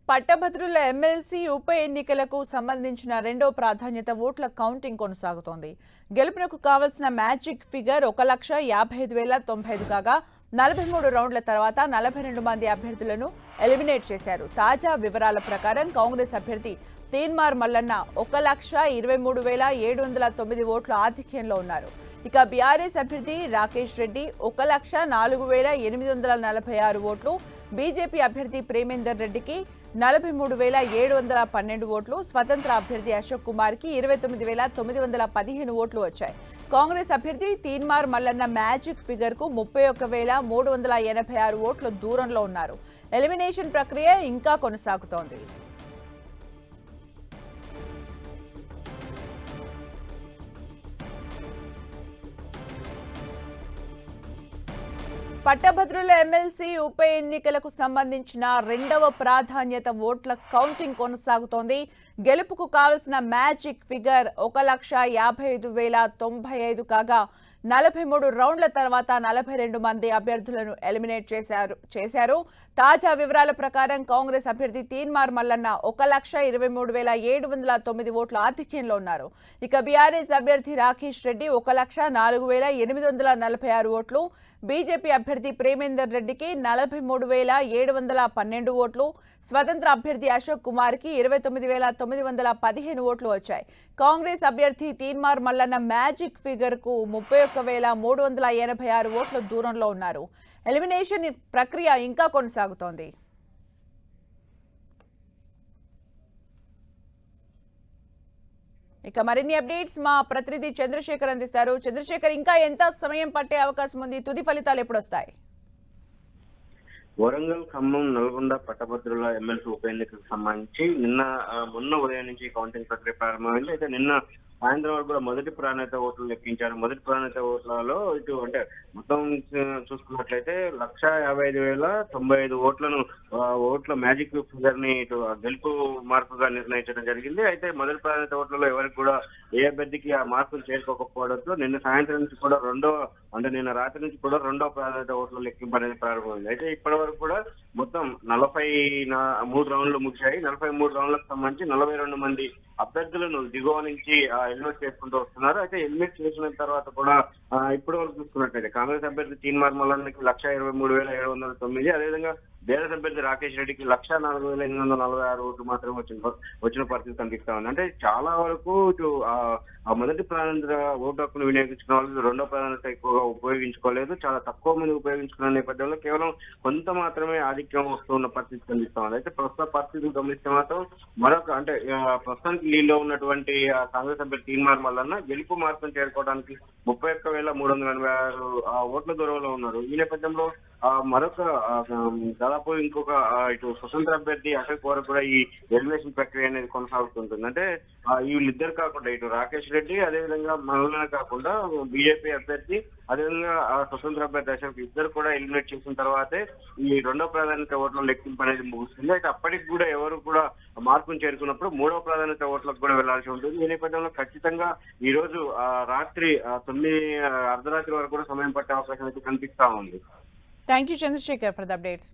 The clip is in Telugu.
పట్టభద్రుల ఎమ్మెల్సీ ఉప ఎన్నికలకు సంబంధించిన రెండో ప్రాధాన్యత ఓట్ల కౌంటింగ్ కొనసాగుతోంది. గెలుపునకు కావాల్సిన మ్యాజిక్ ఫిగర్ 1,55,095 కాగా 43 రౌండ్ల తర్వాత 42 మంది అభ్యర్థులను ఎలిమినేట్ చేశారు. తాజా వివరాల ప్రకారం కాంగ్రెస్ అభ్యర్థి తీన్మార్ మల్లన్న 1,23,709 ఓట్ల ఆధిక్యంలో ఉన్నారు. ఇక బీఆర్ఎస్ అభ్యర్థి రాకేష్ రెడ్డి 1,04,846 ఓట్లు, బీజేపీ అభ్యర్థి ప్రేమేందర్ రెడ్డికి 43,712 ఓట్లు, స్వతంత్ర అభ్యర్థి అశోక్ కుమార్ కి 29,915 ఓట్లు వచ్చాయి. కాంగ్రెస్ అభ్యర్థి తీన్మార్ మల్లన్న మ్యాజిక్ ఫిగర్ కు 31,386 ఓట్ల దూరంలో ఉన్నారు. ఎలిమినేషన్ ప్రక్రియ ఇంకా కొనసాగుతోంది. పట్టభద్రుల ఎమ్మెల్సీ ఉప ఎన్నికలకు సంబంధించిన రెండవ ప్రాధాన్యత ఓట్ల కౌంటింగ్ కొనసాగుతోంది. గెలుపుకు కావలసిన మ్యాజిక్ ఫిగర్ 1,55,095 కాగా 43 రౌండ్ల తర్వాత 42 మంది అభ్యర్థులను ఎలిమినేట్ చేశారు. తాజా వివరాల ప్రకారం కాంగ్రెస్ అభ్యర్థి తీన్మార్ మల్లన్న 1,23,709 ఓట్ల ఆధిక్యంలో ఉన్నారు. ఇక బీఆర్ఎస్ అభ్యర్థి రాకేష్ రెడ్డి 1,04,846 ఓట్లు, బీజేపీ అభ్యర్థి ప్రేమేందర్ రెడ్డికి 43,712 ఓట్లు, స్వతంత్ర అభ్యర్థి అశోక్ కుమార్ కి 29,915 ఓట్లు వచ్చాయి. కాంగ్రెస్ అభ్యర్థి తీన్మార్ మల్లన్న మ్యాజిక్ ఫిగర్ కు 31,386 ఓట్ల దూరంలో ఉన్నారు. ఎలిమినేషన్ ప్రక్రియ ఇంకా కొనసాగుతోంది. ఇక మరిన్ని అప్డేట్స్ మా ప్రతినిధి చంద్రశేఖర్ అందిస్తారు. చంద్రశేఖర్, ఇంకా ఎంత సమయం పట్టే అవకాశం ఉంది? తుది ఫలితాలు ఎప్పుడు వస్తాయి? వరంగల్, ఖమ్మం, నల్గొండ పట్టభద్రుల ఎమ్మెల్సీ ఉప ఎన్నికలకు సంబంధించి మొన్న ఉదయం నుంచి కౌంటింగ్ ప్రక్రియ ప్రారంభమైంది. అయితే నిన్న సాయంత్రం వరకు కూడా మొదటి ప్రాధాన్యత ఓట్లు లెక్కించారు. మొదటి ప్రాధాన్యత ఓట్లలో ఇటు అంటే మొత్తం చూసుకున్నట్లయితే 1,55,095 ఓట్ల మ్యాజిక్ ఫిగర్ ని ఇటు గెలుపు మార్పుగా నిర్ణయించడం జరిగింది. అయితే మొదటి ప్రాధాన్యత ఓట్లలో ఎవరికి కూడా ఏ అభ్యర్థికి ఆ మార్కులు చేరుకోకపోవడంతో నిన్న సాయంత్రం నుంచి కూడా నిన్న రాత్రి నుంచి కూడా రెండో ప్రాధాన్యత ఓట్ల లెక్కింపు అనేది ప్రారంభమైంది. అయితే ఇప్పటి వరకు కూడా మొత్తం 43 రౌండ్లు ముగిశాయి. 43 రౌండ్లకు సంబంధించి 42 మంది అభ్యర్థులను దిగువ నుంచి ఎలిమినేట్ చేసుకుంటూ వస్తున్నారు. అయితే ఎలిమినేట్ చేసిన తర్వాత కూడా ఇప్పటి వరకు చూసుకున్నట్లయితే కాంగ్రెస్ అభ్యర్థి తీన్మార్ మల్లన్నకి 1,23,709, అదేవిధంగా బీఆర్ఎస్ అభ్యర్థి రాకేష్ రెడ్డికి 1,04,846 ఓట్లు మాత్రమే వచ్చిన పరిస్థితి కనిపిస్తా ఉంది. అంటే చాలా వరకు ఇటు ఆ మొదటి ప్రాధాన్యత ఓటు హక్కును వినియోగించుకున్న వాళ్ళు రెండో ప్రాధాన్యత ఎక్కువగా ఉపయోగించుకోలేదు. చాలా తక్కువ మంది ఉపయోగించుకున్న నేపథ్యంలో కేవలం కొంత మాత్రమే ఆధిక్యం వస్తున్న పరిస్థితి కనిపిస్తా ఉంది. అయితే ప్రస్తుత పరిస్థితులు గమనిస్తే మాత్రం ప్రస్తుతానికి లీడ్లో ఉన్నటువంటి కాంగ్రెస్ అభ్యర్థి తీన్మార్ మల్లన్న గెలుపు మార్పును చేరుకోవడానికి 31,386 ఓట్ల దూరంలో ఉన్నారు. ఈ నేపథ్యంలో దాదాపు ఇంకొక ఇటు స్వతంత్ర అభ్యర్థి అశోక్ కుమార్ కూడా ఈ ఎలిమినేషన్ ప్రక్రియ అనేది కొనసాగుతుంటుంది. అంటే వీళ్ళిద్దరు కాకుండా ఇటు రాకేష్ రెడ్డి అదేవిధంగా మల్లన్న కాకుండా బీజేపీ అభ్యర్థి అదేవిధంగా స్వతంత్ర అభ్యర్థి అశోక్ ఇద్దరు కూడా ఎలిమినేట్ చేసిన తర్వాతే ఈ రెండో ప్రాధాన్యత ఓట్ల లెక్కింపు అనేది ముగుస్తుంది. అయితే అప్పటికి కూడా ఎవరు కూడా మార్పును చేరుకున్నప్పుడు మూడవ ప్రాధాన్యత ఓట్లకు కూడా వెళ్లాల్సి ఉంటుంది. ఈ నేపథ్యంలో ఖచ్చితంగా ఈ రోజు రాత్రి 9 అర్ధరాత్రి వరకు కూడా సమయం పట్టే అవకాశం అయితే కనిపిస్తా ఉంది. Thank you Chandrasekhar for the updates.